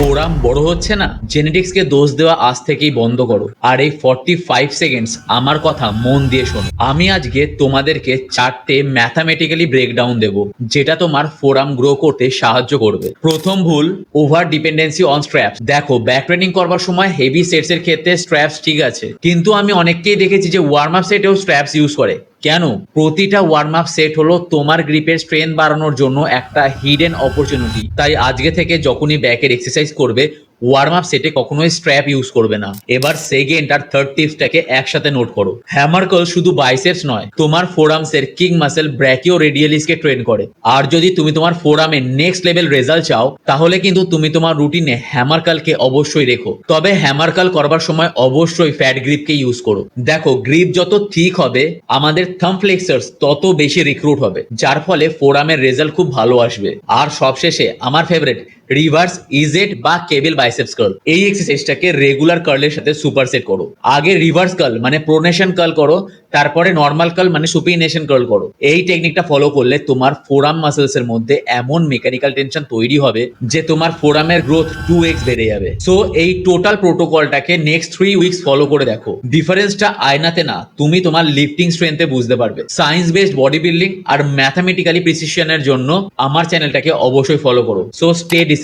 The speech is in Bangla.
ফোরাম বড় হচ্ছে না, জেনেটিক্সকে দোষ দেওয়া আজ থেকেই বন্ধ করো। আর এই 45 সেকেন্ডস আমার কথা মন দিয়ে শোনো। আমি আজকে তোমাদেরকে 4টে ম্যাথামেটিক্যালি ব্রেকডাউন দেব, যেটা তোমার ফোরাম গ্রো করতে সাহায্য করবে। প্রথম ভুল, ওভার ডিপেন্ডেন্সি অন স্ট্র্যাপস। দেখো, ব্যাক ট্রেনিং করবার সময় হেভি সেটস এর ক্ষেত্রে স্ট্র্যাপস ঠিক আছে, কিন্তু আমি অনেককেই দেখেছি যে ওয়ার্ম আপ সেটেও স্ট্র্যাপস ইউজ করে। কেন? প্রতিটা ওয়ার্ম আপ সেট হলো তোমার গ্রিপের স্ট্রেংথ বাড়ানোর জন্য একটা হিডেন অপরচুনিটি। তাই আজকে থেকে যখনই ব্যাকের এক্সারসাইজ করবে, ওয়ার্ম আপ সেটে কখনোই স্ট্র্যাপ ইউজ করবে না। এবার সেকেন্ড আর থার্ড টিপসটাকে একসাথে নোট করো। হ্যামার কার্ল শুধু বাইসেপস নয়, তোমার ফোরামসের কিক মাসেল ব্র্যাকিও রেডিয়ালিসকে ট্রেন করে। আর যদি তুমি তোমার ফোরামে নেক্সট লেভেল রেজাল্ট চাও, তাহলে কিন্তু তুমি তোমার রুটিনে হ্যামার কার্লকে অবশ্যই রেখো। তবে হ্যামার কার্ল করবার সময় অবশ্যই ফ্যাট গ্রিপকে ইউজ করো। দেখো, গ্রিপ যত ঠিক হবে, আমাদের থাম্ব ফ্লেক্সার্স তত বেশি রিক্রুট হবে, যার ফলে ফোরামের রেজাল্ট খুব ভালো আসবে। আর সবশেষে আমার ফেভারিট, রিভার্স ইজেট বা কেবল বাইসেপস কার্ল। এই এক্সারসাইজটাকে রেগুলার কার্লের সাথে সুপারসেট করো। আগে রিভার্স কার্ল মানে প্রোনেশন কার্ল করো, তারপরে নর্মাল কার্ল মানে সুপিনেশন কার্ল করো। এই টেকনিকটা ফলো করলে তোমার ফোরাম মাসেলস এর মধ্যে এমন মেকানিক্যাল টেনশন তৈরি হবে যে তোমার ফোরামের গ্রোথ 2x বেড়ে যাবে। সো এই টোটাল প্রোটোকলটাকে নেক্সট 3 উইকস ফলো করে দেখো। ডিফারেন্সটা আয়নাতে না, তুমি তোমার লিফটিং স্ট্রেংথে বুঝতে পারবে। সায়েন্স বেসড বডি বিল্ডিং আর ম্যাথামেটিক্যালি প্রিসিশনের জন্য আমার চ্যানেলটাকে অবশ্যই ফলো করো। So stay discipline.